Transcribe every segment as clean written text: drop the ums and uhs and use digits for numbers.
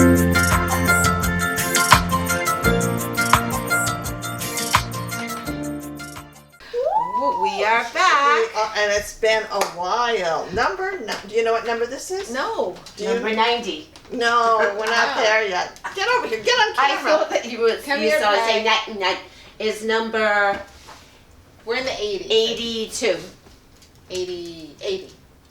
We are back. And it's been a while. Do you know what number this is? No. Number 90. No, we're not there yet. Get over here. Get on camera. I thought that you would say that is number We're in the 80s. 82. 80.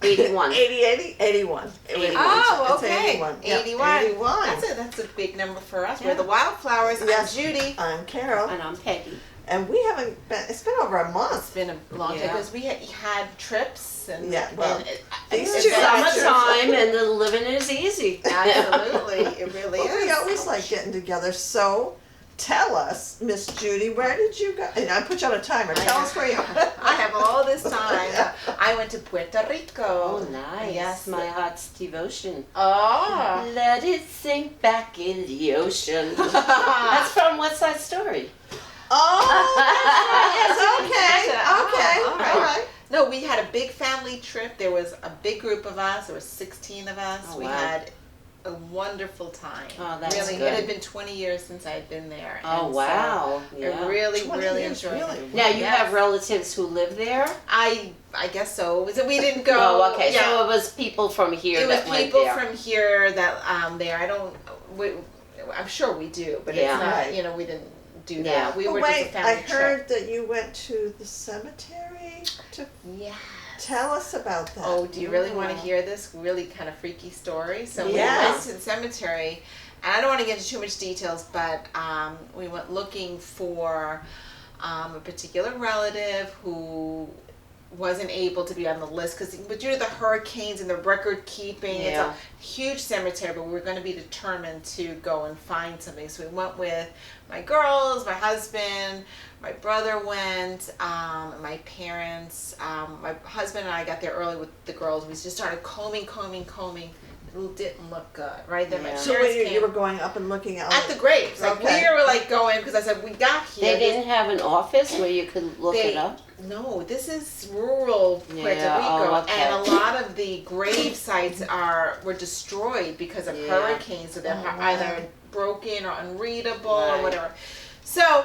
81. 81. Oh, It's okay. 81. 81. 81. That's a big number for us. Yeah. We're the Wildflowers. Yes. I'm Judy. I'm Carol. And I'm Peggy. And we haven't been, it's been over a It's month. been a long time because we had trips and these it's two Summertime and the living is easy. Absolutely, it really Well, is. we always like getting together. So tell us, Miss Judy, where did you go? And I put you on a timer. Tell us where you went. I have all this time. I went to Puerto Rico. Oh, nice. Yes. My heart's devotion. Oh. Let it sink back in the ocean. That's from West Side Story. Oh, that's right. Okay. All right. All right. No, we had a big family trip. There was a big group of us. There were 16 of us. Oh, we wow. had a wonderful time. Oh, that's really, good. it had been 20 years since I had been there. Oh, and wow. So Yeah. I really 20 years, enjoyed really? it. Now, you Yes. have relatives who live there? I guess so. Was it? We didn't go. Oh, okay. Yeah. So it was people from here It was that went people there. from here that there. I don't. I'm sure we do, but Yeah. it's not. Right. We didn't do Yeah. that. We Oh, were wait, just a family I heard trip. that you went to the cemetery. Yeah. Tell us about that. Oh, do you really want to Yeah. hear this really kind of freaky story? So we Yeah. went to the cemetery, and I don't want to get into too much details, but we went looking for a particular relative who wasn't able to be on the list because due to the hurricanes and the record keeping, Yeah. it's a huge cemetery, but we were going to be determined to go and find something. So we went with my girls, my husband, my brother went, my parents, my husband and I got there early with the girls. We just started combing. It didn't look good, right? Then my Yeah. parents So when came you were going up and looking out at the graves. Like Okay. we were like going, because I said, we got here. They didn't have an office where you could look it up? No, this is rural Puerto Yeah, Rico, oh, okay. and a lot of the grave sites were destroyed because of Yeah. hurricanes, so they're Oh, wow. either broken or unreadable Right. or whatever. So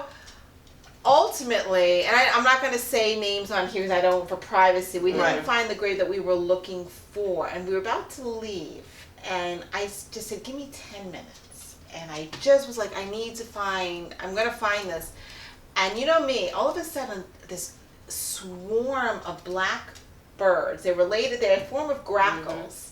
ultimately, and I'm not going to say names on here because I don't, for privacy. We didn't Right. find the grave that we were looking for, and we were about to leave, and I just said, "Give me 10 minutes," and I just was like, I'm going to find this. And you know me, all of a sudden, this swarm of black birds, they're a form of grackles.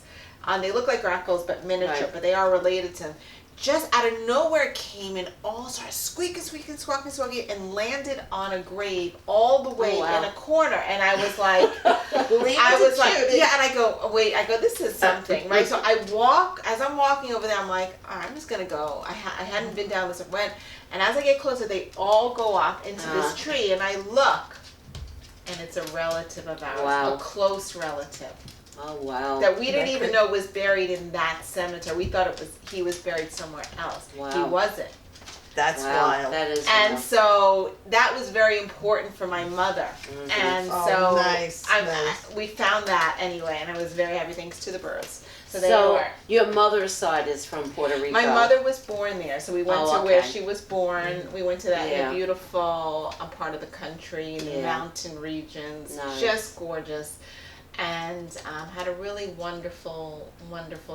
They look like grackles, but miniature, Right. but they are related to them. Just out of nowhere came and all started squeaking, squawking, and landed on a grave all the way Oh, wow. in a corner. And I was like, Judy. yeah, and I go, oh, wait, this is something, right? So as I'm walking over there, I'm like, all right, I'm just going to go. I hadn't been down this, and as I get closer, they all go off into this tree, and I look, and it's a relative of ours, Wow. a close relative. Oh, wow. That we didn't even know was buried in that cemetery. We thought he was buried somewhere else. Wow. He wasn't. That's Wow, wild. that is And wild. so that was very important for my mother. And Oh, so nice. we found that anyway, and I was very happy thanks to the birds. So they So were. your mother's side is from Puerto Rico. My mother was born there, so we went Oh, to where okay. she was born. We went to that in Yeah. a beautiful part of the country, in the Yeah. mountain regions, Nice. just gorgeous. And had a really wonderful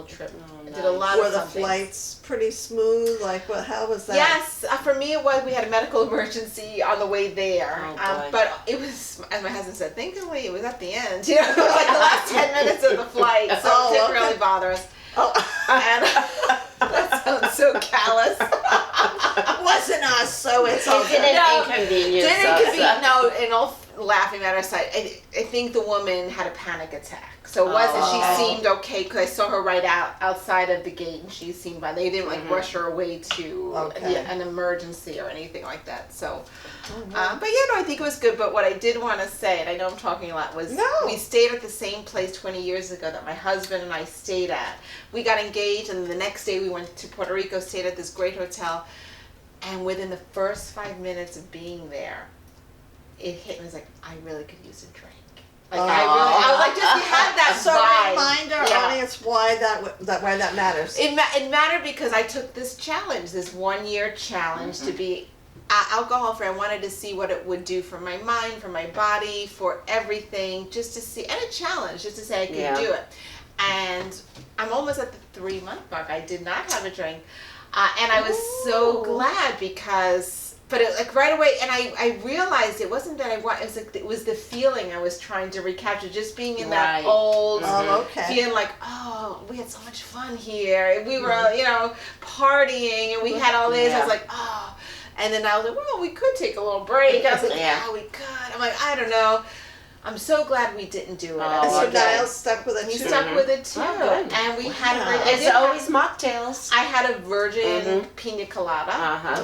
trip. Oh, Did a nice. lot Were of the fun things. flights pretty smooth? Like, how was that? Yes, for me it was. We had a medical emergency on the way there, Oh, boy. but it was, as my husband said, thankfully it was at the end. You know, it was like the last 10 minutes of the flight, so Oh, it didn't okay. really bother us. Oh, And that sounds so callous. wasn't us, so it's It okay. didn't No, inconvenience Didn't us. convene, no, and all laughing at our side. I think the woman had a panic attack. So it wasn't. Oh. She seemed okay because I saw her right outside of the gate, and she seemed fine. They didn't like rush her away to Okay. an emergency or anything like that. So, wow. but yeah, no, I think it was good. But what I did want to say, and I know I'm talking a lot, was No. we stayed at the same place 20 years ago that my husband and I stayed at. We got engaged, and the next day we went to Puerto Rico, stayed at this great hotel, and within the first 5 minutes of being there, it hit me. It was like, I really could use a drink. Like I was like, just you had that So vibe. remind our Yeah. audience why that matters. It mattered because I took this challenge, this 1 year challenge to be alcohol free. I wanted to see what it would do for my mind, for my body, for everything, just to see, and a challenge, just to say I could do it. And I'm almost at the 3-month mark. I did not have a drink, and I was so glad because. But it, like right away, and I realized it wasn't that it was the feeling I was trying to recapture, just being in that old feeling like, oh, we had so much fun here, and we were, partying, and we had all this. I was like, oh, and then I was like, well, we could take a little break. I was like, yeah, we could. I'm like, I don't know. I'm so glad we didn't do it. So Niall stuck with it He too. stuck with it too, and we had a great. It's always mocktails. I had a virgin pina colada.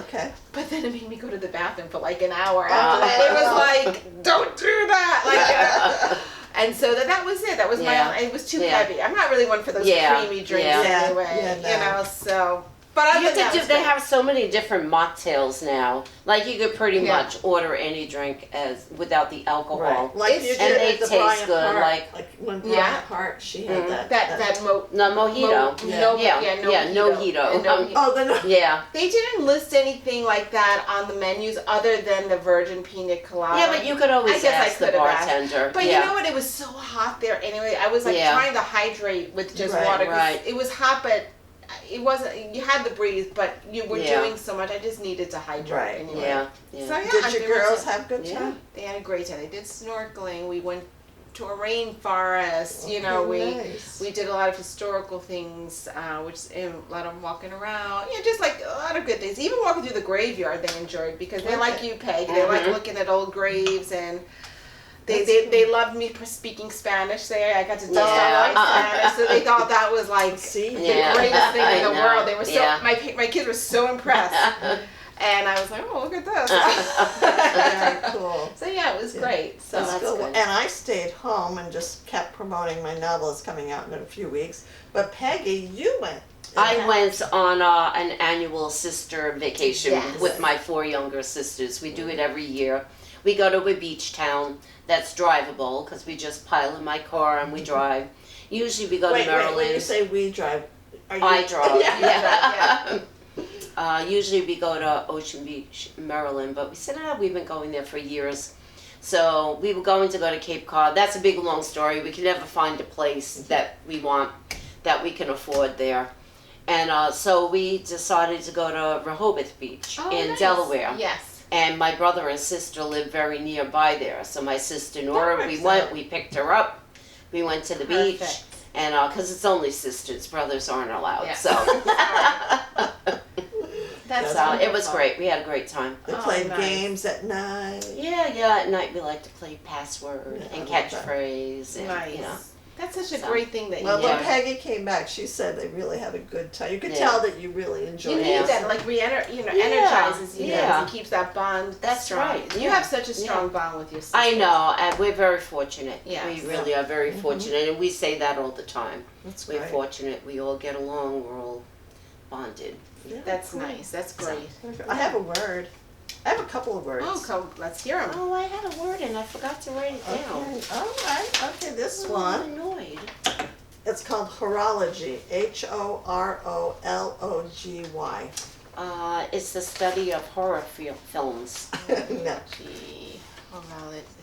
Okay. But then it made me go to the bathroom for like an hour after that. It was like, don't do that. And so that was it. That was my. It was too heavy. I'm not really one for those creamy drinks anyway. So. But they have so many different mocktails now. Like you could pretty much order any drink as without the alcohol. Right. Like you and did they at the taste Bryant good. Park. Like when Bryant Park, she had mojito. No. Yeah. They didn't list anything like that on the menus other than the virgin pina colada. Yeah, but you could always ask the bartender. But you know what? It was so hot there anyway. I was like trying to hydrate with just water. Right. It was hot, but it wasn't. You had to breathe, but you were doing so much. I just needed to hydrate anyway. Yeah. So did your girls have good time? Yeah, they had a great time. They did snorkeling. We went to a rainforest. We did a lot of historical things, which a lot of walking around. Just like a lot of good things. Even walking through the graveyard, they enjoyed because they like you, Peg. They like looking at old graves and. They loved me for speaking Spanish there. I got to tell them Spanish, so they thought that was like the greatest thing in the world. They were so my kids were so impressed, and I was like, oh, look at this. Very cool. So it was great. So that's cool. Good. And I stayed home and just kept promoting my novel. It's coming out in a few weeks. But Peggy, you went. I went on an annual sister vacation with my 4 younger sisters. We do it every year. We go to a beach town that's drivable because we just pile in my car and we drive. Usually we go to Maryland. When you say we drive, I drive. Usually we go to Ocean Beach, Maryland, but we said, we've been going there for years. So we were going to go to Cape Cod. That's a big, long story. We can never find a place that we want, that we can afford there. And so we decided to go to Rehoboth Beach in Delaware. Yes. And my brother and sister live very nearby there. So my sister Nora, we picked her up. We went to the beach. And because it's only sisters, brothers aren't allowed. Yeah. So it was great. We had a great time. They played games at night. Yeah, at night we like to play password and catchphrase. And, That's such a great thing that you when Peggy came back, she said they really had a good time. You could tell that you really enjoyed it. You need that, like energizes you and keeps that bond. That's strong. right. You have such a strong bond with your sister. I know, and we're very fortunate. Yes. We really are very fortunate, and we say that all the time. We're fortunate. We all get along. We're all bonded. Yeah, that's nice. That's great. I have a word. I have a couple of words. Oh, let's hear them. Oh, I had a word and I forgot to write it down. All right. Okay, this one. I'm annoyed. It's called horology. Horology. It's the study of horror films. No.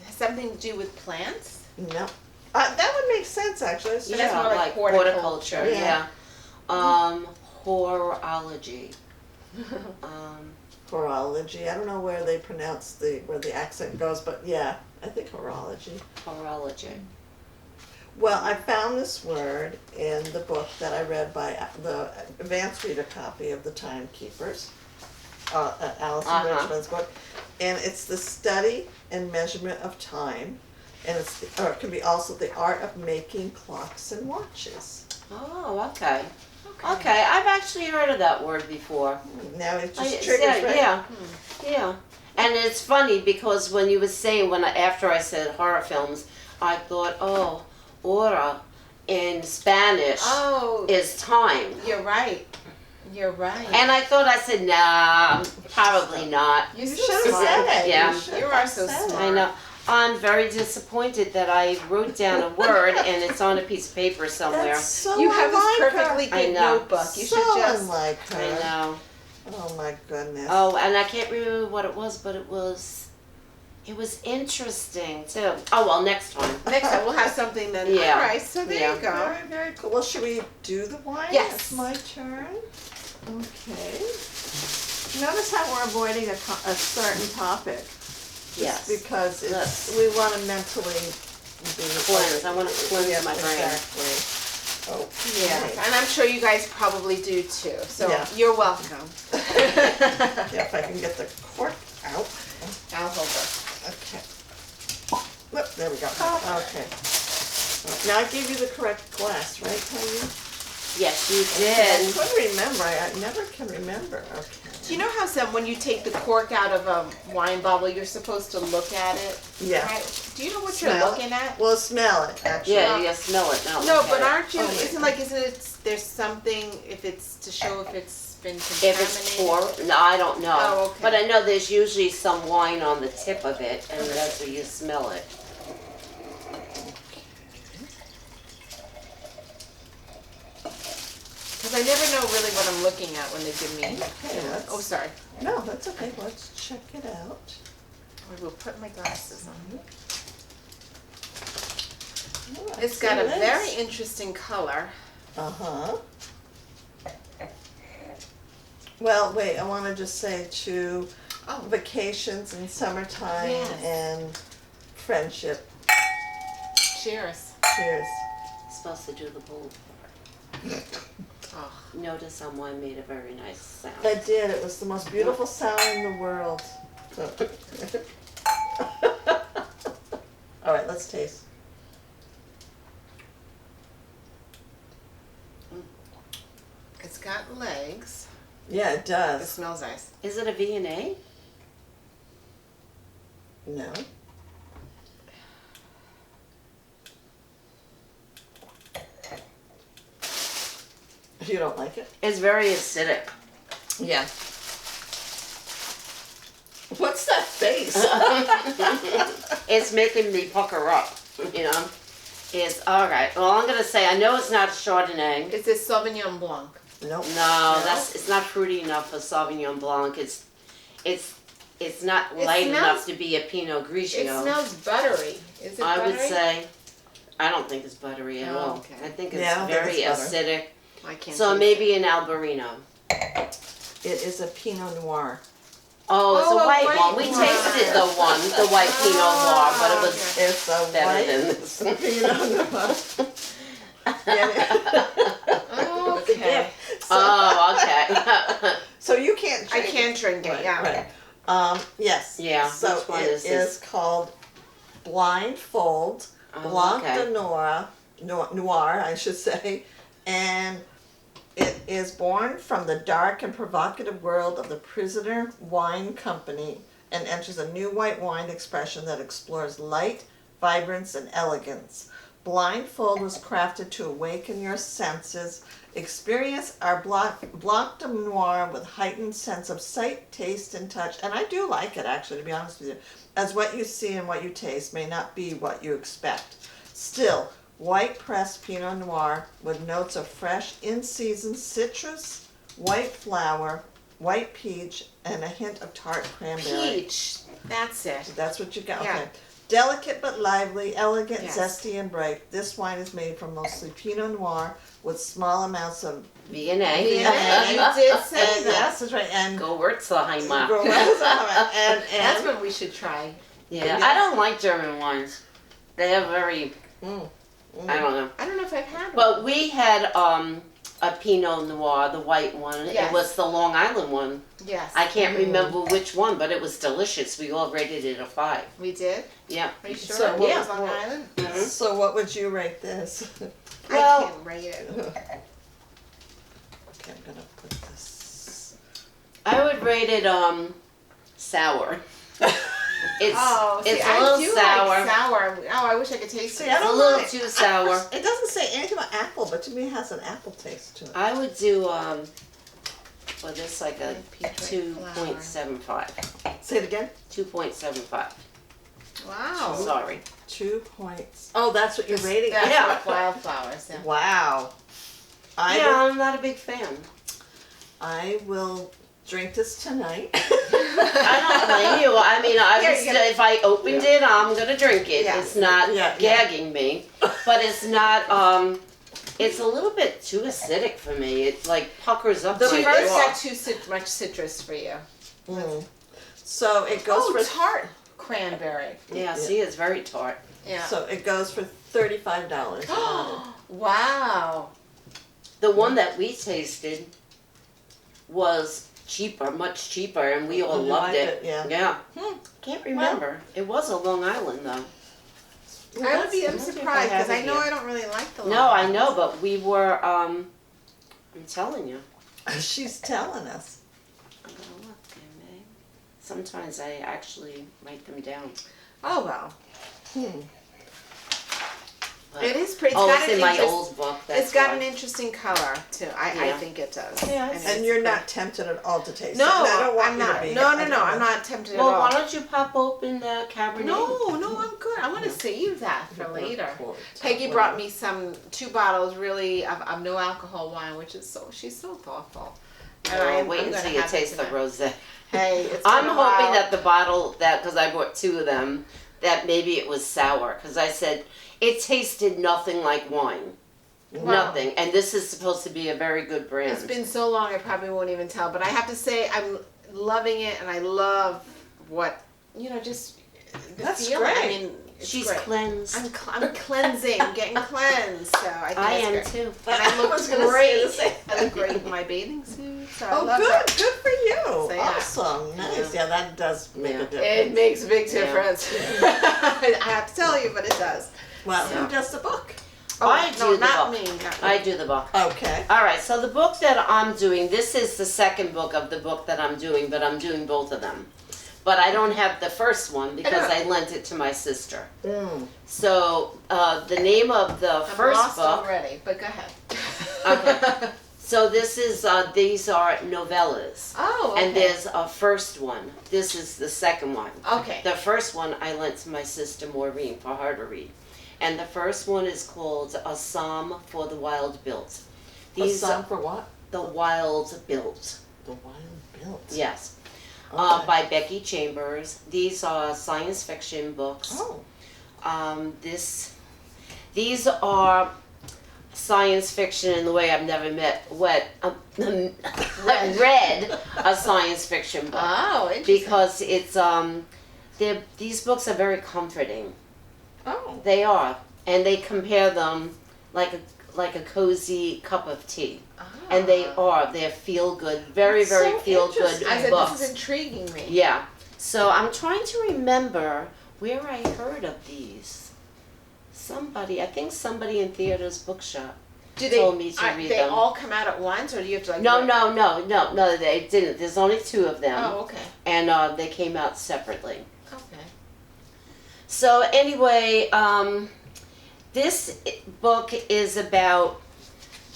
Something to do with plants? No. That would make sense, actually. But that's more like horticulture. Yeah. Horology. Horology. I don't know where they pronounce where the accent goes, but I think horology. Horology. Well, I found this word in the book that I read by the advanced reader copy of The Timekeepers, Alison Richmond's book, and it's the study and measurement of time, and it can be also the art of making clocks and watches. Oh, okay. Okay, I've actually heard of that word before. Now it just triggers, right? Yeah. And it's funny because when you were saying, after I said horror films, I thought, hora in Spanish is time. You're right. And I thought, I said, nah, probably not. You should have said it. Yeah. You are so smart. I know. I'm very disappointed that I wrote down a word and it's on a piece of paper somewhere. That's so You have this unlike perfectly her. I good know. notebook. You So should just. unlike her. I know. Oh my goodness. Oh, and I can't remember what it was, but it was interesting too. Oh well, next time. Next time we'll have something then. Yeah. All right, so there Yeah. you go. Very, very cool. Well, should we do the wine? Yes. It's my turn. Okay. Notice how we're avoiding a certain topic. Yes. Because Yes. we want to mentally be Cleanse. I want to cleanse Yeah, my brain. exactly. Okay. Yeah, and I'm sure you guys probably do too. So Yeah. you're welcome. Yeah, if I can get the cork out. I'll hold it. Okay. Whoop, there we go. Okay. Now I gave you the correct glass, right, Peggy? Yes, you I did. couldn't remember. I never can remember. Okay. Do you know how when you take the cork out of a wine bottle, you're supposed to look at it? Yeah. Right? Do you know what Smell you're it. looking at? Well, smell it, actually. Yeah, you gotta smell it now. No, look but at it. aren't you? Oh, wait. Isn't it? There's something if it's to show if it's been If contaminated. it's poor, no, I don't know. Oh, okay. But I know there's usually some wine on the tip of it, and that's where you smell it. Because I never know really what I'm looking at when they give me. Okay, let's- Oh, sorry. No, that's okay. Let's check it out. I will put my glasses on. Oh, I It's see got a it is. very interesting color. Uh-huh. Well, wait, I want to just say to Oh. vacations and summertime Yes. and friendship. Cheers. Cheers. Supposed to do the bull. Oh. Notice someone made a very nice sound. I did. It was the most beautiful sound in the world. So. All right, let's taste. It's got legs. Yeah, it It does. smells nice. Is it a V&A? No. You don't like it? It's very acidic. Yeah. What's that face? It's making me pucker up, you know. It's alright. Well, I'm gonna say, I know it's not a Chardonnay. It's a Sauvignon Blanc. Nope. No, it's not fruity enough for Sauvignon Blanc. It's not light enough to be a Pinot Grigio. It smells buttery. Is it I buttery? would say, I don't think it's buttery at Oh, all. okay. I think it's Yeah, I don't think very it's butter. acidic. I can't. So taste maybe an Albarino. It is a Pinot Noir. Oh, it's Oh, a a white white one. We one. tasted the white Pinot Noir, but it was okay. It's a better white than this. Pinot Noir. Oh, okay. So, Oh, okay. so you can't I drink can't drink it. Right, Yeah. right. Yes. Yeah, So which one it is this? called Blindfold, Oh, Blanc okay. de Noir, I should say, and it is born from the dark and provocative world of the Prisoner Wine Company and enters a new white wine expression that explores light, vibrance, and elegance. Blindfold was crafted to awaken your senses. Experience our Blanc de Noir with heightened sense of sight, taste, and touch. And I do like it, actually, to be honest with you, as what you see and what you taste may not be what you expect. Still, white pressed Pinot Noir with notes of fresh, in-season citrus, white flower, white peach, and a hint of tart cranberry. Peach. That's it. That's what you got. Yeah. Okay. Delicate but lively, elegant, Yes. zesty, and bright. This wine is made from mostly Pinot Noir with small amounts of V&A. V&A. You did say and, that. yes, that's right. And Gewürztraminer. and That's what we should try. Yeah, I don't like German wines. They have very, I don't know. I don't know if I've had one. But we had a Pinot Noir, the white one. Yes. It was the Long Island one. Yes. I can't remember which one, but it was delicious. We all rated it a 5. We did? Yeah. Are you sure? So It what was was- Long Island? Mhm. so what would you rate this? Well- I can't rate it. Okay, I'm gonna put this. I would rate it sour. It's Oh, see, it's a I little do sour. like sour. Oh, I wish I could taste See, it. I It's a don't little mind. too sour. It doesn't say anything about apple, but to me it has an apple taste to it. I would do well, this like a Peach white flower. 2.75. Say it again. 2.75. Wow. Sorry. 2 points. Oh, that's what you're rating? That's Yeah. what Wildflowers. Yeah. Wow. I'm not a big fan. I will drink this tonight. I don't blame you. I mean, if I opened it, I'm gonna drink it. Yeah. It's not Yeah. gagging me, but it's not. It's a little bit too acidic for me. It like puckers up The my first jaw. got too much citrus for you. So it goes Oh, for tart cranberry. Yeah, see, it's very tart. Yeah. So it goes for $35. Wow. The one that we tasted was cheaper, much cheaper, and we all You loved liked it. it, yeah. Yeah. Can't remember. It was a Long Island though. I would be that's- surprised because I know here. I don't really like the No, I Long know, but we were. I'm telling you. She's telling us. I'm gonna look. Okay. Sometimes I actually write them down. Oh well. But- It is pretty. Oh, got it's an in my interest- old book. That's It's got why. an interesting color too. I Yeah. think it does. Yeah, And you're not tempted at all to taste No, it. And I don't want I'm you to not. be. No, I no, don't no. know. I'm not tempted Well, at all. why don't you pop open the Cabernet? No, I'm good. I want to save that for later. Quart, Peggy whatever. brought me 2 bottles really of no alcohol wine, which is she's so thoughtful. And Oh, wait I'm until gonna you have it taste the tonight. rosé. Hey, it's I'm been a hoping while. that the bottle because I bought 2 of them, that maybe it was sour because I said it tasted nothing like wine. Wow. Nothing. And this is supposed to be a very good brand. It's been so long, I probably won't even tell. But I have to say, I'm loving it, and I love what just the That's feeling. I great. mean, it's She's great. cleansed. I'm cleansing, getting cleansed. So I think I it's am great. too. And I look was gonna say great. the same I look great in my bathing suit. So I Oh, love good. that. Good for you. So, yeah. Awesome. Nice. Yeah, that does make Yeah. a It difference. makes a big Yeah. difference. I have to tell you, but it does. Well, Yeah. who does the book? I no, do the not book. me. Not I me. do the book. Okay. All right, so the book that I'm doing, this is the second book of the book that I'm doing, but I'm doing both of them. But I don't have the first one because I lent it to my sister. So the name of the I'm first lost book. already, but go ahead. Okay. So this is these are novellas, Oh, okay. and there's a first one. This is the second one. Okay. The first one I lent to my sister Maureen for her to read, and the first one is called A Psalm for the Wild Built. A song for what? The Wild Built. The Wild Built. Yes. Okay. By Becky Chambers. These are science fiction books. Oh. These are science fiction in the way I've never read a science fiction book. Oh, interesting. Because it's these books are very comforting. Oh. They are, and they compare them like a cozy cup of tea. And they're feel good, very That's so feel good interesting. I said, books. this is intriguing me. Yeah. So I'm trying to remember where I heard of these. I think somebody in Theater's Bookshop told me to read they them. all come out at once, or do you have to like? No, they didn't. There's only 2 of them. Oh, okay. And they came out separately. Okay. So anyway, this book is about,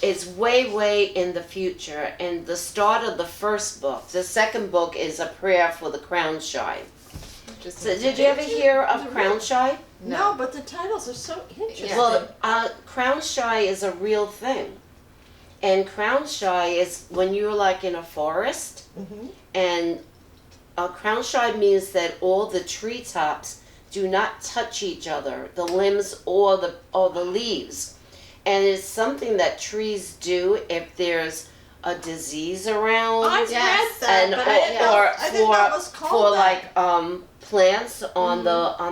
it's way in the future, and the start of the first book. The second book is a prayer for the crown shy. So did you ever hear of crown shy? No, but the titles are so interesting. Yeah. Well, crown shy is a real thing. And crown shy is when you're like in a forest, Mm-hmm. and crown shy means that all the treetops do not touch each other, the limbs or the leaves. And it's something that trees do if there's a disease around. I've Yes. read that, And but I didn't know it was called for that. like plants on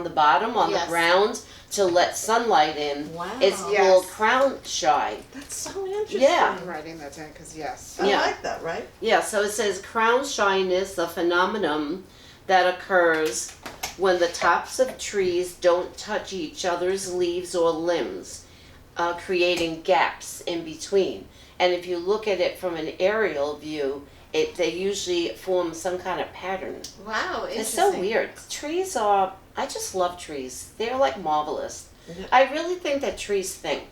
the bottom on Yes. the ground to let sunlight in. Wow. It's Yes. called crown shy. That's so interesting. Yeah. I'm writing that down because yes. I Yeah. like that, right? Yeah, so it says crown shyness, a phenomenon that occurs when the tops of trees don't touch each other's leaves or limbs, creating gaps in between. And if you look at it from an aerial view, they usually form some kind of pattern. Wow, interesting. It's so weird. Trees I just love trees. They're like marvelous. Yeah. I really think that trees think.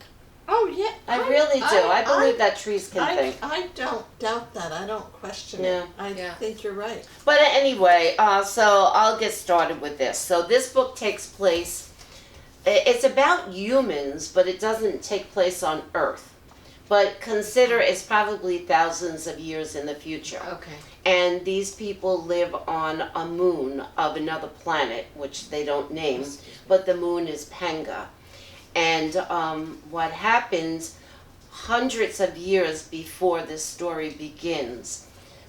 Oh, yeah. I really do. I believe that trees can think. I don't doubt that. I don't question Yeah. it. I think you're right. But anyway, so I'll get started with this. So this book takes place, it's about humans, but it doesn't take place on Earth. But consider it's probably thousands of years in the future. Okay. And these people live on a moon of another planet, which they don't name, but the moon is Panga. And what happens hundreds of years before this story begins,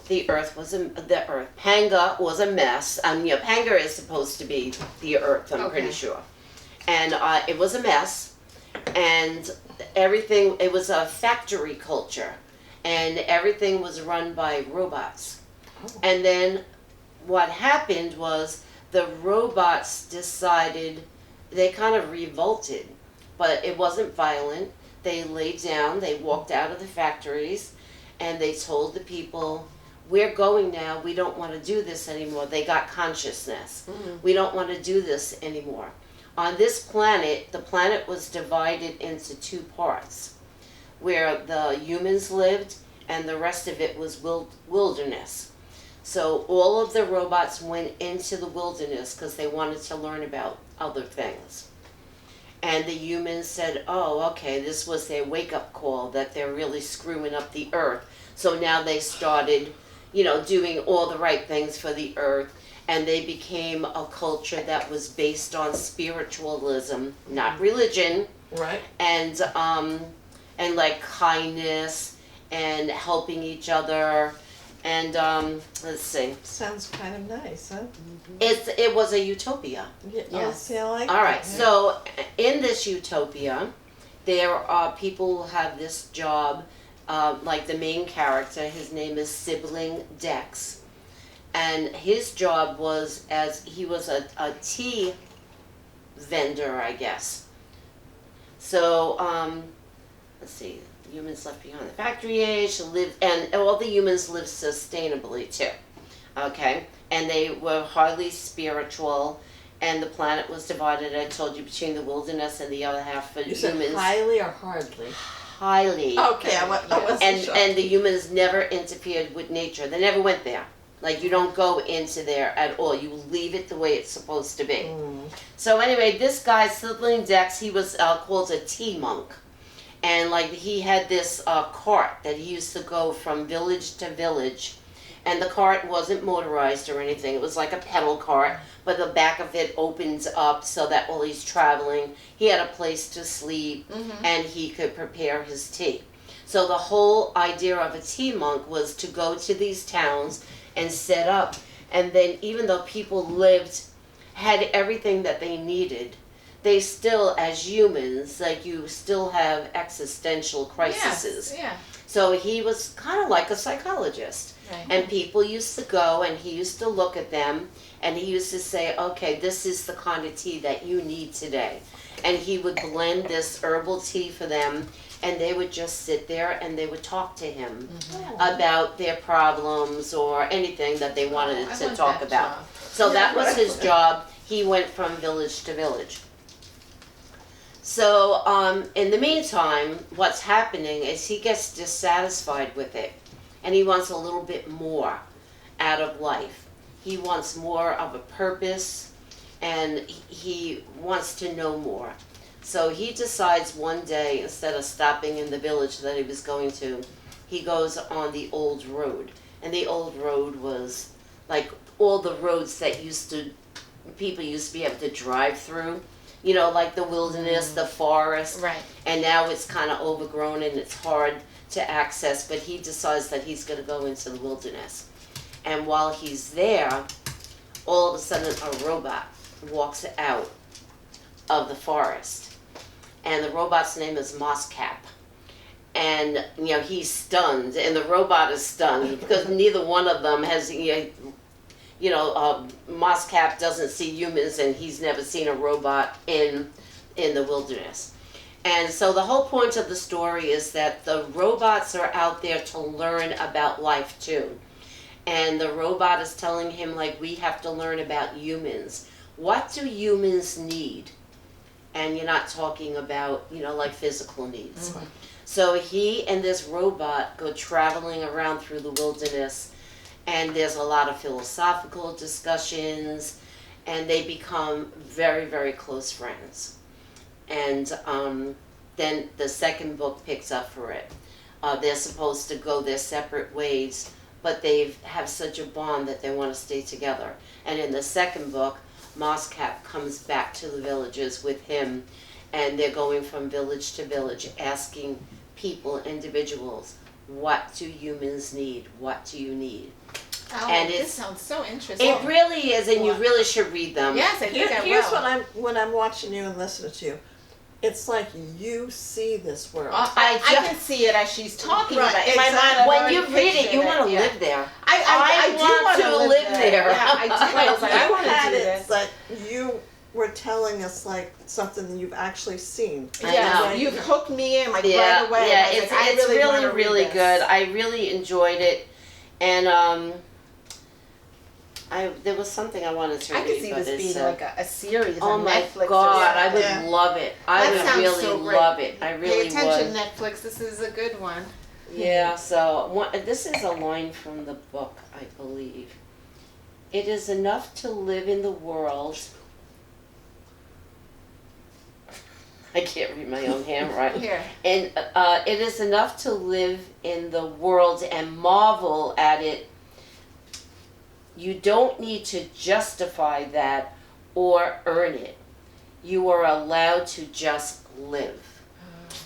Panga was a mess. Panga is supposed to be the Earth, I'm pretty sure. And it was a mess, and everything, it was a factory culture, and everything was run by robots. Oh. And then what happened was the robots decided, they kind of revolted, but it wasn't violent. They laid down, they walked out of the factories, and they told the people, we're going now, we don't want to do this anymore. They got consciousness. Mm-hmm. We don't want to do this anymore. On this planet, the planet was divided into two parts, where the humans lived and the rest of it was wilderness. So all of the robots went into the wilderness because they wanted to learn about other things. And the humans said, oh, okay, this was their wake-up call that they're really screwing up the Earth. So now they started, doing all the right things for the Earth. And they became a culture that was based on spiritualism, not religion. Right. And like kindness and helping each other. And let's see. Sounds kind of nice, huh? It was a utopia. Yeah, yes. See, I like All right. that. So in this utopia, there are people who have this job, like the main character. His name is Sibling Dex, and his job was he was a tea vendor, I guess. So let's see. Humans left behind the factory age and all the humans lived sustainably too. Okay, and they were highly spiritual, and the planet was divided, I told you, between the wilderness and the other half for humans. You said highly or hardly? Highly. Okay, I wasn't sure. And the humans never interfered with nature. They never went there. Like, you don't go into there at all. You leave it the way it's supposed to be. Mm. So anyway, this guy, Sibling Dex, he was called a tea monk. And like he had this cart that he used to go from village to village, and the cart wasn't motorized or anything. It was like a pedal cart, but the back of it opens up so that while he's traveling, he had a place to sleep, and he could prepare his tea. So the whole idea of a tea monk was to go to these towns and set up, and then even though people had everything that they needed, they still, as humans, like you still have existential crises. Yes, yeah. So he was kind of like a psychologist. Right. And people used to go and he used to look at them and he used to say, okay, this is the kind of tea that you need today. And he would blend this herbal tea for them, and they would just sit there and they would talk to him about their problems or anything that they wanted to talk about. Job. So that was his job. He went from village to village. So in the meantime, what's happening is he gets dissatisfied with it, and he wants a little bit more out of life. He wants more of a purpose, and he wants to know more. So he decides one day, instead of stopping in the village that he was going to, he goes on the old road. And the old road was like all the roads that people used to be able to drive through. Like the wilderness, the forest. Right. And now it's kind of overgrown and it's hard to access, but he decides that he's going to go into the wilderness. And while he's there, all of a sudden a robot walks out of the forest. And the robot's name is Mosscap. And, he's stunned, and the robot is stunned because neither one of them has, Mosscap doesn't see humans, and he's never seen a robot in the wilderness. And so the whole point of the story is that the robots are out there to learn about life too. And the robot is telling him, like, we have to learn about humans. What do humans need? and you're not talking about, like physical needs. So he and this robot go traveling around through the wilderness, and there's a lot of philosophical discussions, and they become very, very close friends. And then the second book picks up for it. They're supposed to go their separate ways, but they have such a bond that they want to stay together. And in the second book, Moscap comes back to the villages with him, and they're going from village to village, asking people, individuals, what do humans need? What do you need? Oh, and this sounds so interesting. It really is, and you really should read them. Yes, I think I will. Here's what when I'm watching you and listening to you. It's like you see this world. I can see it as she's talking about it. In my mind, when you read it, you want to live there. I want to live there. Yeah, I do. I was like, I want to do this. But you were telling us like something that you've actually seen. Yeah, you've hooked me in right away. Yeah, it's really good. I really enjoyed it, and there was something I wanted to read. I could see this being like a series on Netflix. Oh my God, I would love it. I would really love it. I really would. Pay attention, Netflix. This is a good one. Yeah, so this is a line from the book, I believe. It is enough to live in the world. I can't read my own handwriting. Here. And it is enough to live in the world and marvel at it. You don't need to justify that or earn it. You are allowed to just live.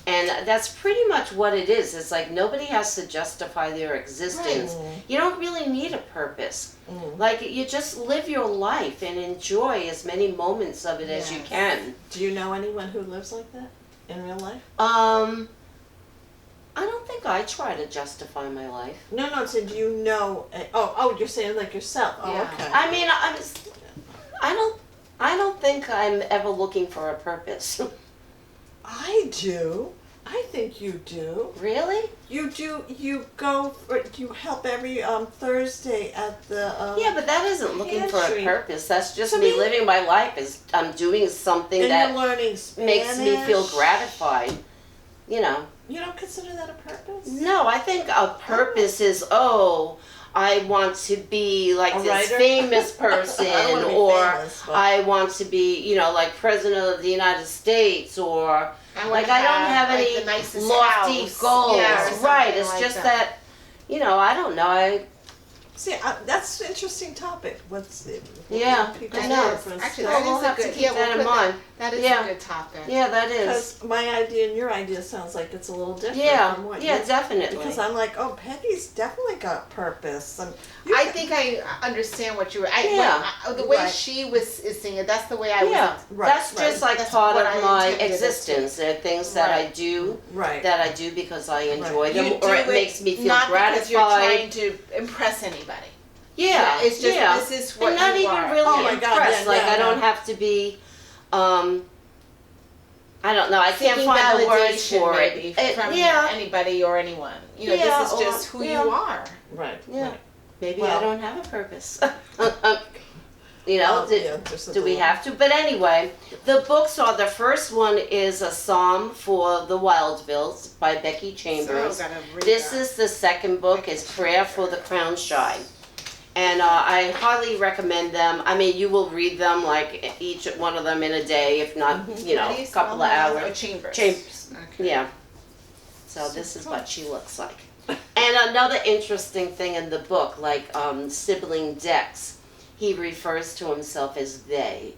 And that's pretty much what it is. It's like nobody has to justify their existence. Right. You don't really need a purpose. Like you just live your life and enjoy as many moments of it as you can. Do you know anyone who lives like that in real life? I don't think I try to justify my life. No, so do you know? You're saying like yourself. Oh, Yeah. okay. I mean, I don't think I'm ever looking for a purpose. I do. I think you do. Really? You do. You you help every Thursday at the. Yeah, but that isn't looking for a pantry. purpose. That's just To me me- living my life. I'm doing something And that you're learning Spanish. makes me feel gratified. You don't consider that a purpose? No, I think a purpose is, I want to be like A this writer? famous person, I don't wanna be or famous, but- I want to be, like President of the United States, or I don't have like, any the nicest lofty house. goals. Yeah, or something Right, it's like just that. I don't know. See, that's an interesting topic. What's it? Yeah, people's I know. preference. Actually, Well, that we'll is a have to good. keep Yeah, that we'll in put mind. That is Yeah. a good topic. Yeah, that is. Because my idea and your idea sounds like it's a little different from what Yeah, you. definitely. Because I'm like, Peggy's definitely got purpose. And I think I understand what you were. The way she is saying it, that's the way I was. Right, That's just like That's part what of I my intended it to. existence. There are things that I do Right. that I do because I enjoy You them, do or it makes me feel not because you're trying gratified. to impress anybody. Yeah, It's just this is what and not you even are. really Oh my God, impressed. yeah, Like yeah, I don't yeah. have to be. I don't know. I can't Seeking find the words validation for maybe it. from Yeah, anybody or anyone. Yeah, This is just who you are. Right. yeah. Right. Maybe Well- I don't have a purpose. Just a Do we little- have to? But anyway, the books are, the first one is a psalm for the Wildflowers by Becky Chambers. So, gotta read This that. is the second book, is Prayer for the Crown Shy. And I highly recommend them. I mean, you will read them, like each one of them in a day, if not, a couple of hours. Chambers. Chambers. Okay. Yeah. So this is what she looks like. And another interesting thing in the book, like sibling decks, he refers to himself as they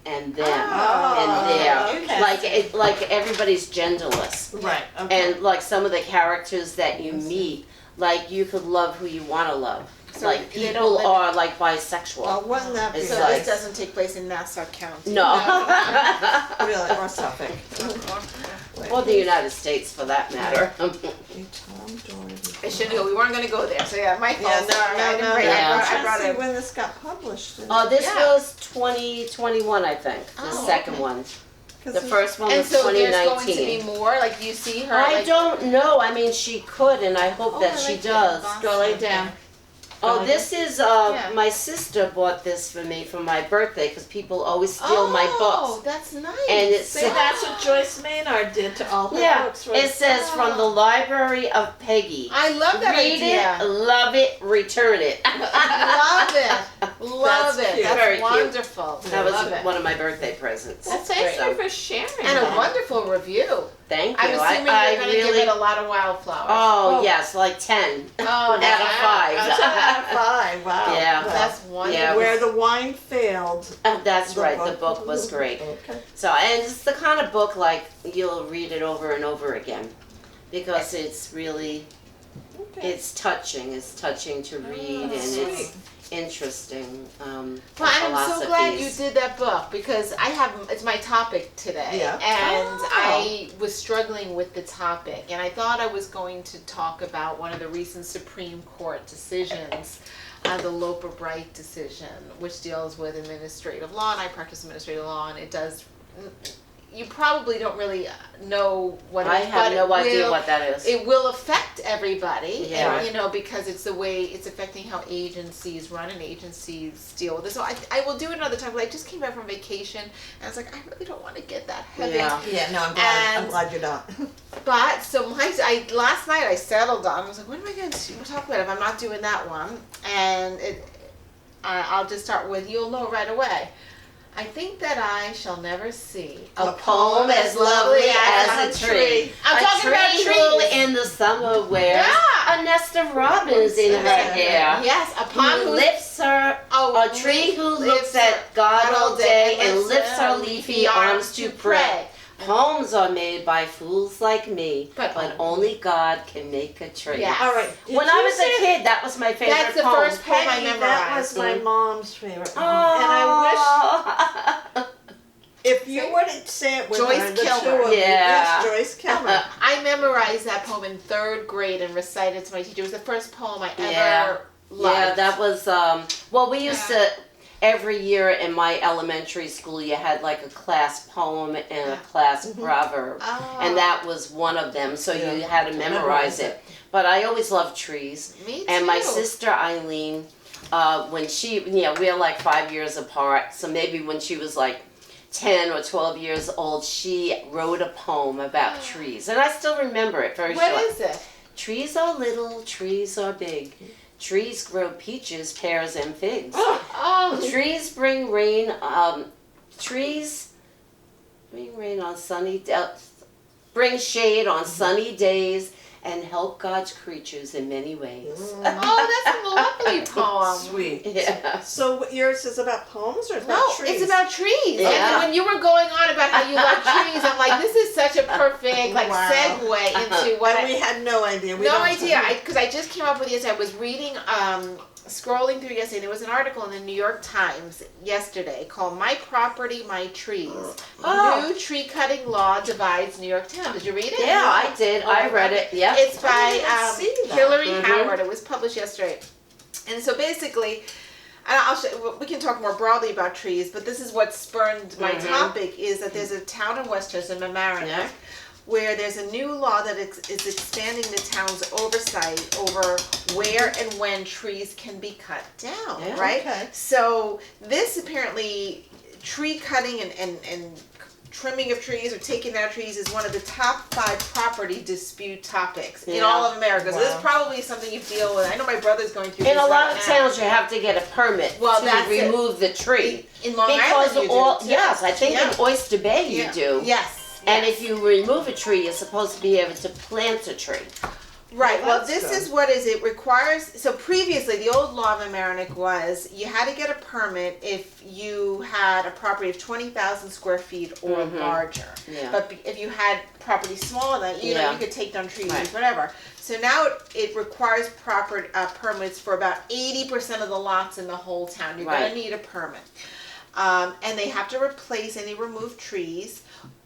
and them and their. okay. Like everybody's genderless. Right. Okay. And like some of the characters that you meet, like you could love who you want to love. So like they don't people live are like bisexual. Well, wouldn't that be It's So like- this doesn't take place in Nassau County. No. really, or Suffolk? Or the United States for that matter. A Tom Doherty. I shouldn't go. We weren't going to go there. So yeah, my fault. Yeah, Sorry, I didn't no. bring it. Yeah. I'm I trying brought to see it. when this got published. This Yeah. was 2021, I think. The Oh, second okay. one. 'Cause The there's- first one And was so there's going to 2019. be more. Like do you see her. I like, don't know. I mean, she could, and I hope that I she like does. that. Go lay down. Oh, this is, my sister bought this for me for my birthday because people always steal my Oh, books. that's nice. And it's, See, that's what Joyce Maynard did to all her yeah, books. Right? it says from the Library of Peggy. I love that Read idea. it, love it, return it. Love it. Love That's it. cute. That's Very cute. wonderful. That was love it. one of my birthday presents. Well, That's thank great. you for sharing And a that. wonderful review. Thank you. I'm assuming I you're going to really, give it a lot of wildflowers. oh, yes, like 10 Oh, out of that's 5. That's out of 5. Wow. Yeah. That's wonderful. Yeah. Where the wine failed. That's right, the book was great. Okay. So, and it's the kind of book like you'll read it over and over again because it's really, Okay. it's touching. It's touching to read and it's interesting. Well, I'm so glad you did that book because it's my topic today. Yeah. And Oh. I was struggling with the topic and I thought I was going to talk about one of the recent Supreme Court decisions, the Loper-Bright decision, which deals with administrative law, and I practice administrative law, and it does. You probably don't really know what I it is, have but no it idea will, what that is. It will affect everybody, Yeah. and, because it's the way it's affecting how agencies run and agencies deal with it. So I will do it another time. But I just came back from vacation, and I was like, I really don't want to get that heavy. Yeah. Yeah, no, I'm And- glad you're not. But so last night I settled on. I was like, what am I going to talk about if I'm not doing that one? And I'll just start with you'll know right away. I think that I shall never see A poem as lovely as a tree. I'm talking about tree trees. who in the summer wears Yeah. a nest of robins in her hair. Yes, upon Who whose lifts her, a tree who looks at God all day and lifts her leafy arms to pray. Poems are made by fools like me, But but only God can make a tree. Yeah. All right. When I was a kid, that was my favorite That's the poem. first poem I Peggy, memorized. that was my mom's favorite poem. Oh. And I I wish if you were to say it with Joyce her, the Kilmer. two of you, Yeah. yes, Joyce Kilmer. I memorized that poem in 3rd grade and recited it to my teacher. It was the first poem I ever Yeah. loved. Yeah, that was, well, we used to, every year in my elementary school, you had like a class poem and a class proverb. Oh. And that was one of them, so Yeah. you had to memorize it. But I always loved trees. Me And my too. sister Eileen, when we're like 5 years apart, so maybe when she was like 10 or 12 years old, she wrote a poem about trees. And I still remember it very What short. is it? Trees are little, trees are big. Trees grow peaches, pears, and figs. Oh, Trees bring rain. Trees bring rain on sunny. Bring shade on sunny days and help God's creatures in many ways. oh, that's a lovely poem. Sweet. Yeah. So what, yours is about poems or it's No, about trees? it's about trees. Yeah. And when you were going on about how you love trees, I'm like, this is such a perfect Wow. segue into what And we had no idea. We no don't- idea. Because I just came up with this. I was reading, scrolling through yesterday. There was an article in the New York Times yesterday called "My Property, My Trees." Oh. New tree cutting law divides New York town. Did you read it? Yeah, I did. I read it. Yep. It's by I didn't see that. Hillary Mhm. Howard. It was published yesterday. And so basically, and we can talk more broadly about trees, but this is what spurned my topic, is that there's a town in Westchester, Mamaroneck, Yeah. where there's a new law that is expanding the town's oversight over where and when trees can be cut down, Yeah. right? Okay. So this apparently, tree cutting and trimming of trees or taking down trees is one of the top 5 property dispute topics in Yeah. all of America. So this is Wow. probably something you deal with. I know my brother's going through In this a lot right of now. towns, you have to get a permit Well, to that's it. remove the tree. In Long Because Island, you all, do, too. yes, I think Yeah. in Oyster Bay you Yeah. do. Yes. And yes. if you remove a tree, you're supposed to be able to plant a tree. Right. Well, Well, that's this good. is what is it requires. So previously, the old law of Mamaroneck was you had to get a permit if you had a property of 20,000 square feet or Mhm. larger. Yeah. But if you had property smaller than you know, Yeah. you could take down trees, Right. whatever. So now it requires proper permits for about 80% of the lots in the whole town. You're going Right. to need a permit. And they have to replace any removed trees,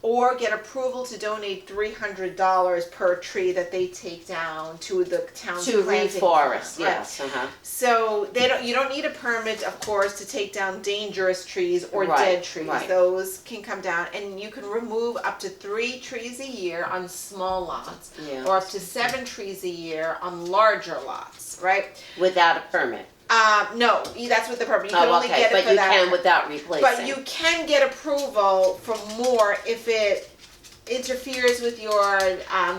or get approval to donate $300 per tree that they take down to the town's To planting reforest, fund, right? yes. So you don't need a permit, of course, to take down dangerous trees or Right, dead trees. right. Those can come down, and you can remove up to 3 trees a year on small lots, Yeah. or up to 7 trees a year on larger lots, right? Without a permit. No, that's with the permit. You can only get it but for you that. can without replacing. But you can get approval for more if it interferes with your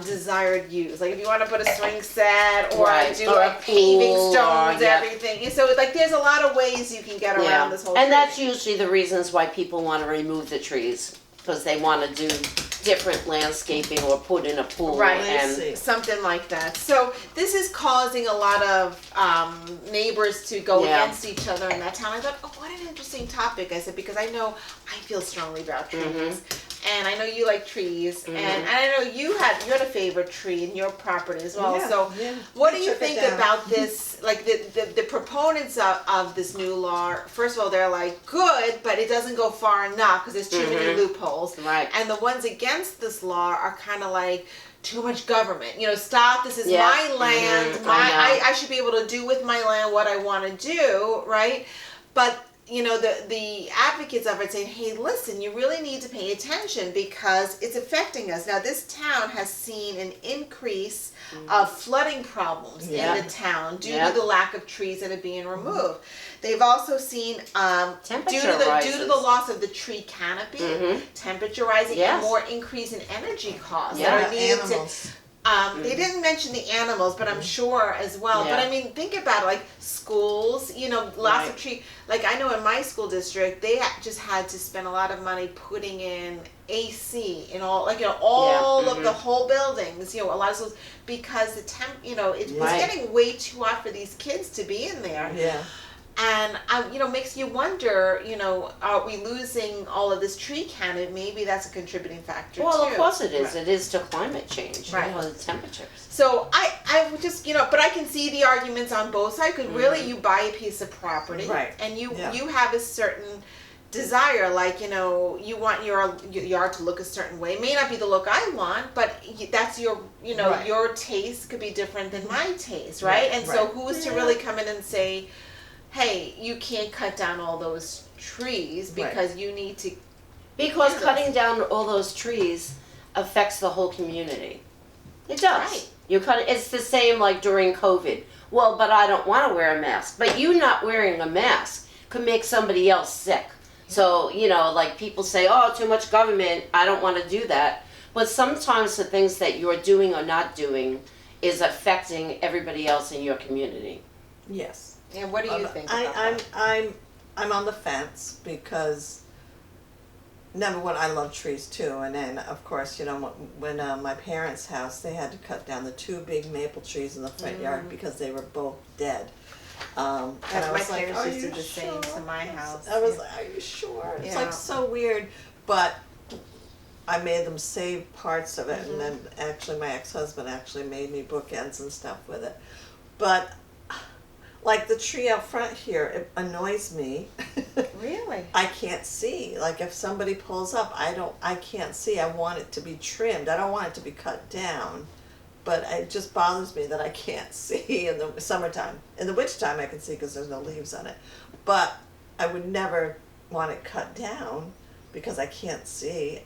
desired use. Like if you want to put a swing set or Right. do Or a like paving pool stones, or, yeah. everything. And so like there's a lot of ways you can get around this whole And thing. that's usually the reasons why people want to remove the trees, because they want to do different landscaping or put in a pool. Right. And Something like that. So this is causing a lot of neighbors to go Yeah. against each other in that town. I thought, oh, what an interesting topic. I said, because I know I feel strongly about trees. And I know you like trees, and I know you had a favorite tree in your property as well. Yeah, so, yeah. what do I you took it think down. about this? Like the proponents of this new law. First of all, they're like good, but it doesn't go far enough because there's too many loopholes. Right. And the ones against this law are kind of like too much government. Stop. This is Yeah. my land. I should be able to do with my land what I want to do. Right. But the advocates of it saying, hey, listen, you really need to pay attention because it's affecting us. Now, this town has seen an increase of flooding problems in the town due to the lack of trees that are being removed. They've also seen, due to the loss of the tree canopy, temperature rising, and more increase in energy costs. Yeah. that are needed Animals. They didn't mention the animals, but I'm sure as well. Yeah. But I mean, think about it, like schools, lots of tree. Like I know in my school district, they just had to spend a lot of money putting in AC in all, all of the whole buildings. A lot of schools because the temp, it's getting way too hot for these kids to be in there. Yeah. And makes you wonder, are we losing all of this tree canopy? Maybe that's a contributing factor well, too. of course it is. Right. It is to climate change. Right. The temperatures. So I would just, but I can see the arguments on both sides. Because really, you buy a piece of property, Right. and you have a certain desire, like you want your yard to look a certain way. It may not be the look I want, but that's your your taste could be different than my taste, right? And so who is to really come in and say, hey, you can't cut down all those trees because you need to. Because cutting down all those trees affects the whole community. It does. Right. It's the same like during COVID. Well, but I don't want to wear a mask. But you not wearing a mask could make somebody else sick. So, like people say, oh, too much government, I don't want to do that. But sometimes the things that you're doing or not doing is affecting everybody else in your community. Yes. And what do you think about that? I'm on the fence because number one, I love trees too, and then of course, when my parents' house, they had to cut down the 2 big maple trees in the front yard because they were both dead. And I was like, parents are used to you do the same sure? to my house. I was like, are you sure? It's Yeah. like so weird, but I made them save parts of it, and then actually my ex-husband actually made me bookends and stuff with it. But like the tree out front here, it annoys me. Really? I can't see. Like if somebody pulls up, I can't see. I want it to be trimmed. I don't want it to be cut down. But it just bothers me that I can't see in the summertime. In the wintertime I can see because there's no leaves on it. But I would never want it cut down because I can't see.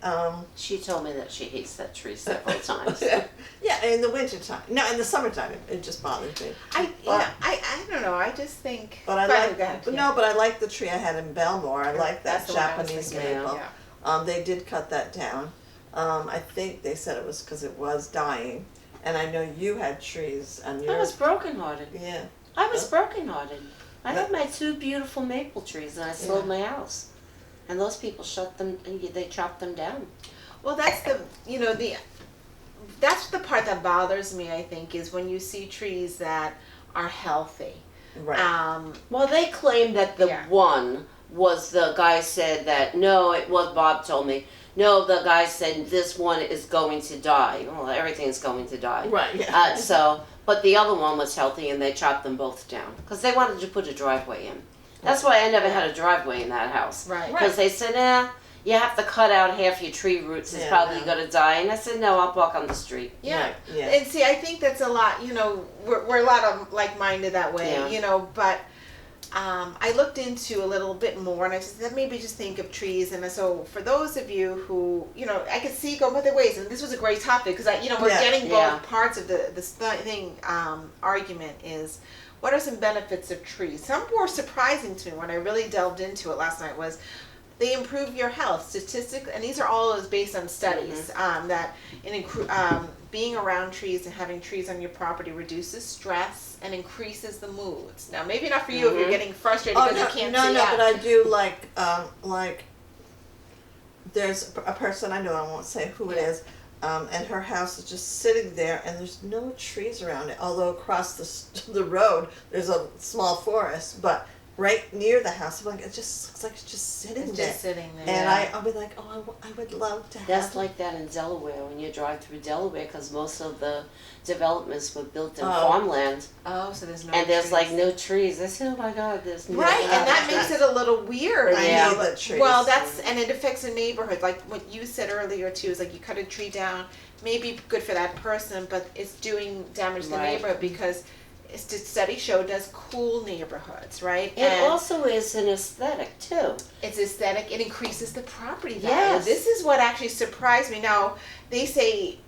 She told me that she hates that tree several times. Yeah, in the wintertime. No, in the summertime it just bothers me. I don't know. I just think. But I but I like the tree I had in Belmore. I like that That's the one I was Japanese thinking of, maple. yeah. They did cut that down. I think they said it was because it was dying. And I know you had trees on I yours. was brokenhearted. Yeah. I was brokenhearted. I had my 2 beautiful maple trees and I sold my house. And those people they chopped them down. Well, that's that's the part that bothers me. I think is when you see trees that are healthy. Right. Well, they claim that the one was the guy said that, no, it was, Bob told me, no, the guy said this one is going to die. Well, everything's going to die. Right, yeah. But the other one was healthy and they chopped them both down because they wanted to put a driveway in. That's why I never had a driveway in that house. Right. Because they said, you have to cut out half your tree roots. It's probably going to die. And I said, no, I'll park on the street. Yeah. Right, yeah. And see, I think that's a lot, we're a lot of like-minded that way, but I looked into a little bit more, and I said, maybe just think of trees. And so for those of you who, I could see go both ways, and this was a great topic, because, we're getting both parts of this thing, argument is, what are some benefits of trees? Some were surprising to me when I really delved into it last night was, they improve your health statistics, and these are all based on studies that being around trees and having trees on your property reduces stress and increases the moods. Now, maybe not for you if you're getting frustrated because you can't see out. But I do like. There's a person I know, I won't say who it is, and her house is just sitting there, and there's no trees around it. Although across the road there's a small forest, but right near the house, I'm like, it just looks like it's just sitting there. Just sitting there. And I'll be like, I would love to have. That's like that in Delaware when you drive through Delaware, because most of the developments were built in farmland. Oh, so there's no. And there's trees. like no trees. I said, oh my God, there's no. Right, and that makes it a little weird. I need the trees. Well, and it affects the neighborhood. Like what you said earlier too, is like you cut a tree down, maybe good for that person, but it's doing damage to the neighborhood because. Studies show it does cool neighborhoods, right? It also is an aesthetic too. It's aesthetic. It increases the property value. Yes. This is what actually surprised me. Now, they say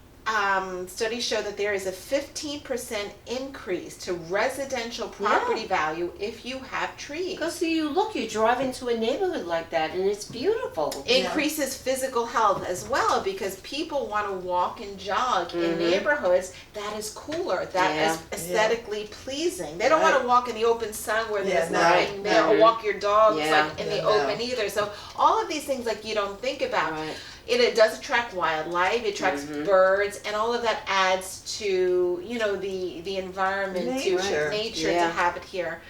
studies show that there is a 15% increase to residential property value if you have trees. Because you drive into a neighborhood like that and it's beautiful. Increases physical health as well, because people want to walk and jog in neighborhoods that is cooler, that is aesthetically pleasing. They don't want to walk in the open sun where there's nothing there, or walk your dogs in the open either. So all of these things you don't think about. Right. It does attract wildlife, it attracts birds, and all of that adds to, the environment, nature to have it here.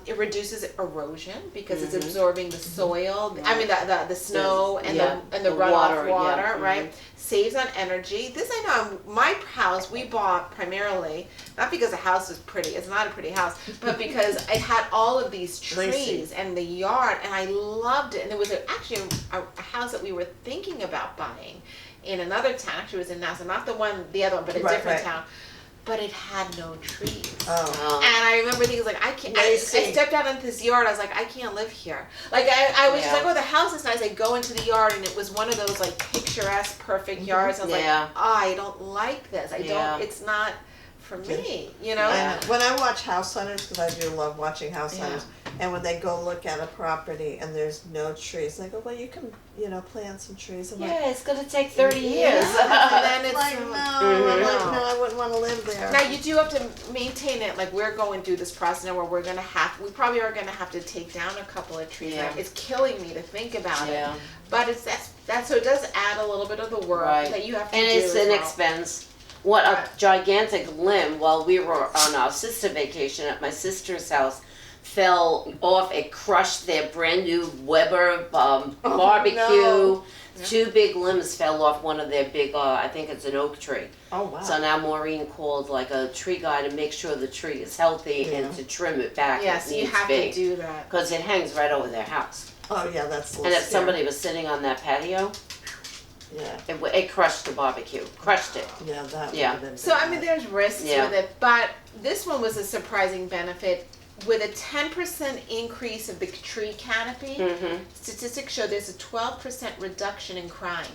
It reduces erosion because it's absorbing the soil. I mean the snow and the runoff water, right? Saves on energy. This I know. My house we bought primarily not because the house was pretty. It's not a pretty house, but because it had all of these trees and the yard, and I loved it. And there was actually a house that we were thinking about buying in another town. Actually, it was in Nassau, not the other one, but a different town. But it had no trees. Oh. And I remember thinking, I can't. I stepped out into this yard. I was like, I can't live here. I was just like, the house is nice. I go into the yard, and it was one of those picturesque, perfect yards. I was like, I don't like this. I don't. It's not for me. When I watch house hunters, because I do love watching house hunters, and when they go look at a property and there's no trees, they go, well, you can, plant some trees. I'm it's going to take 30 years. And then it's no, I wouldn't want to live there. Now you do have to maintain it. We're going through this process now where we probably are going to have to take down a couple of trees. It's killing me to think about it. But so it does add a little bit of the work that you have to do. And it's an expense. What a gigantic limb while we were on our sister vacation at my sister's house fell off. It crushed their brand new Weber barbecue. No. 2 big limbs fell off one of their big, I think it's an oak tree. Oh, wow. So now Maureen called a tree guy to make sure the tree is healthy and to trim it back. Yes, you have to do that. Because it hangs right over their house. Oh, yeah, that's And if somebody was sitting on that patio, it crushed the barbecue. Crushed it. Yeah, that would have been So, there's risks with it, but this one was a surprising benefit. With a 10% increase of the tree canopy, statistics show there's a 12% reduction in crime.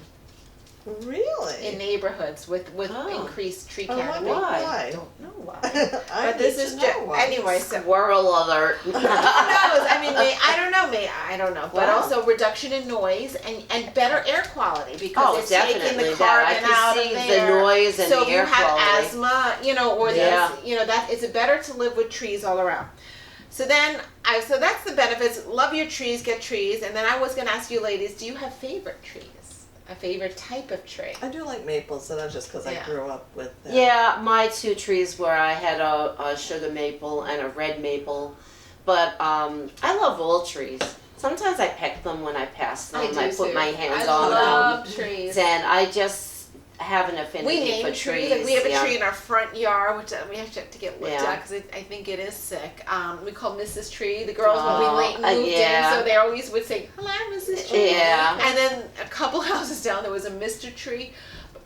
Really? In neighborhoods with increased tree canopy. I don't know why. But this is anyway. Squirrel alert. Who knows? I don't know. But also reduction in noise and better air quality because it's taking the carbon out of there. The noise and the air quality. So if you have asthma, or that it's better to live with trees all around. So then, so that's the benefits. Love your trees, get trees. And then I was going to ask you ladies, do you have favorite trees? A favorite type of tree? I do like maples, and that's just because I grew up with them. Yeah, my 2 trees where I had a sugar maple and a red maple. But I love all trees. Sometimes I peck them when I pass them. I put my hands on them. I love trees. And I just have an We affinity name for trees. trees. Like we have a yeah. tree in our front yard, which we have to get looked Yeah. at because I think it is sick. We call Mrs. Tree. The girls when we moved yeah. in, so they always would say, "Hello, Mrs. Tree." Yeah. And then a couple houses down, there was a Mr. Tree.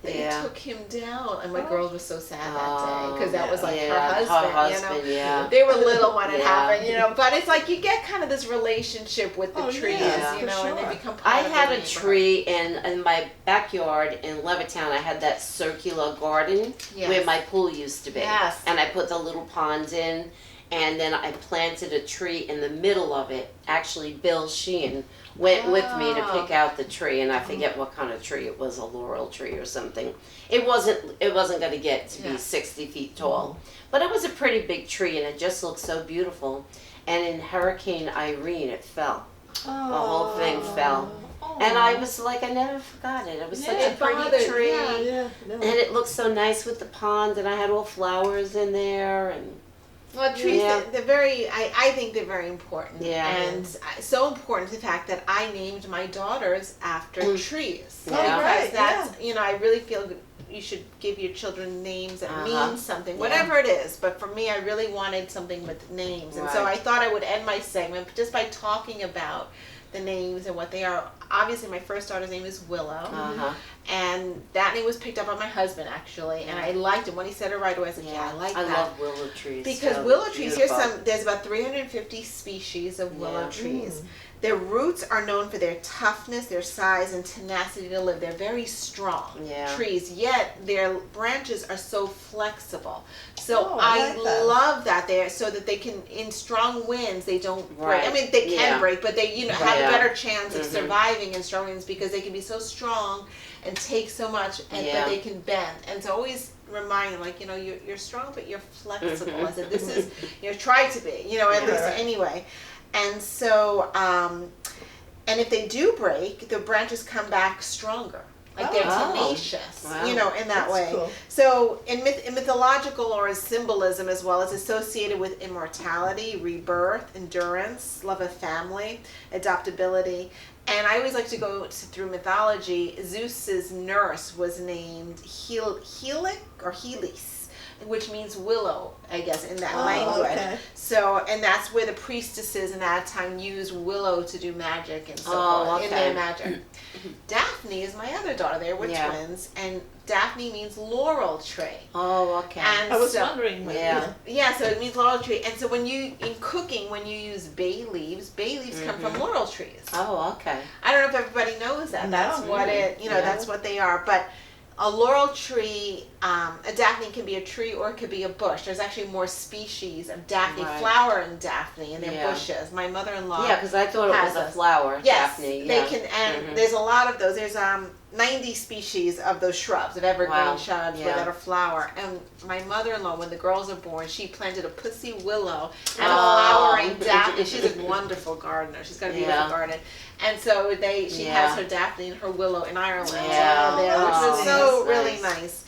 They Yeah. took him down, and my girls were so sad that day because that was like her yeah, husband. You know, yeah. they were little when it Yeah. happened. You know, but it's like you get kind of this relationship with the trees. yeah, you for know, and they sure. become part I of the had a neighborhood. tree in my backyard in Levittown. I had that circular garden Yes. where my pool used to be. Yes. And I put the little ponds in, and then I planted a tree in the middle of it. Actually, Bill Sheehan went with me to pick out the tree, and I forget what kind of tree it was, a laurel tree or something. It wasn't going to get to be 60 feet tall, but it was a pretty big tree, and it just looked so beautiful. And in Hurricane Irene, it fell. The whole thing fell. And I was like, I never forgot it. It was such a pretty tree. And it looked so nice with the pond, and I had all flowers in there. And Well, trees, Yeah. they're very, I think they're very important. Yeah. And so important, in fact, that I named my daughters after trees. Yeah. Because Right, that's, you know, I really feel you should give your children names that mean something, Yeah. whatever it is. But for me, I really wanted something with names. And so I Right. thought I would end my segment just by talking about the names and what they are. Obviously, my first daughter's name is Willow. And that name was picked up by my husband, actually. And I liked it. When he said it right away, I was like, yeah, I like that. I love willow trees. Because so willow trees, beautiful. there's about 350 species of willow Yeah. trees. Their roots are known for their toughness, their size, and tenacity to live. They're very strong trees, yet their branches are so flexible. So I like that. love that they're so that they can, in strong winds, they don't break. I Right. mean, they can Yeah. break, but they have a Yeah. better chance of surviving in strong winds because they can be so strong and take so much, and but they can bend. And so always remind them, like, you know, you're strong, but you're flexible. I said, this is, you know, try to be, you know, at least anyway. And so, and if they do break, the branches come back stronger. Like they're tenacious, you know, in that way. Cool. So in mythological or as symbolism as well, it's associated with immortality, rebirth, endurance, love of family, adaptability. And I always like to go through mythology. Zeus's nurse was named Helic or Helis, which means willow, I guess, in that language. Okay. So, and that's where the priestesses in that time used willow to do magic and so forth in their magic. Daphne is my other daughter. They were twins, and Daphne means laurel tree. Oh, okay. And I was so, wondering. yeah, so it means laurel tree. And so when you, in cooking, when you use bay leaves come from laurel trees. Oh, okay. I don't know if everybody knows that. No. That's what it, you know, that's what they are. But a laurel tree, a Daphne can be a tree or it could be a bush. There's actually more species of Daphne, flowering Daphne, and they're bushes. My mother-in-law Yeah, because I thought it was a flower, Yes, Daphne. they can, and there's a lot of those. There's 90 species of those shrubs, of evergreen shrubs that are flower. And my mother-in-law, when the girls are born, she planted a pussy willow and a flowering Daphne. She's a wonderful gardener. She's got a beautiful garden. And so she has her Daphne and her willow in Ireland, which was so really nice.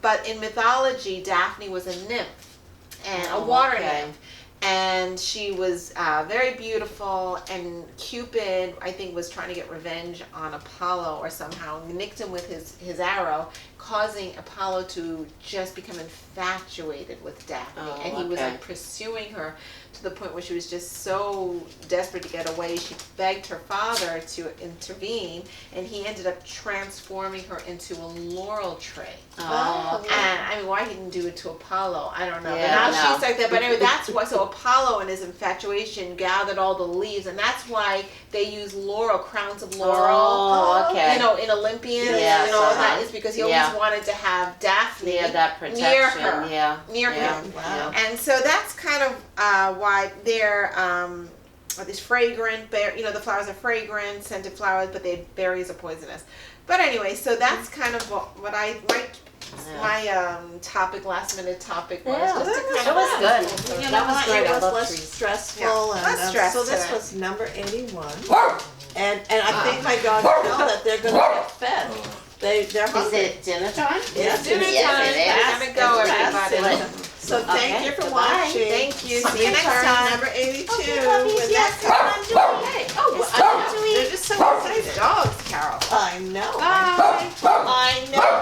But in mythology, Daphne was a nymph and a water nymph. And she was very beautiful, and Cupid, I think, was trying to get revenge on Apollo or somehow nicked him with his arrow, causing Apollo to just become infatuated with Daphne. And he was like pursuing her to the point where she was just so desperate to get away. She begged her father to intervene, and he ended up transforming her into a laurel tree. And I mean, why he didn't do it to Apollo, I don't know. But now she's like that. But anyway, that's why. So Apollo, in his infatuation, gathered all the leaves, and that's why they use laurel, crowns of laurel. You know, in Olympians, Yes, and all of that is because he always wanted to have Daphne that protection. near her, near Yeah. him. Wow. And so that's kind of why they're these fragrant, you know, the flowers are fragrant, scented flowers, but the berries are poisonous. But anyway, so that's kind of what my topic, last minute topic was. Yeah, just to kind it of was good. You know That was what? great. It I was love less trees. stressful. Yeah, And, less stress so this today. was number 81. And I think my dogs know that they're going to get fed. They're Is hungry. it dinner time? Yes, dinner it is. time. Yes, Gotta go, It's everybody. fast. So thank you for goodbye. watching. Thank you. See you next Turn time. number 82. Okay, puppies, With yes, that- come on, Judy. Hey, It's time to eat. they're just so excited. Dogs, Carol. I know. Bye. I know.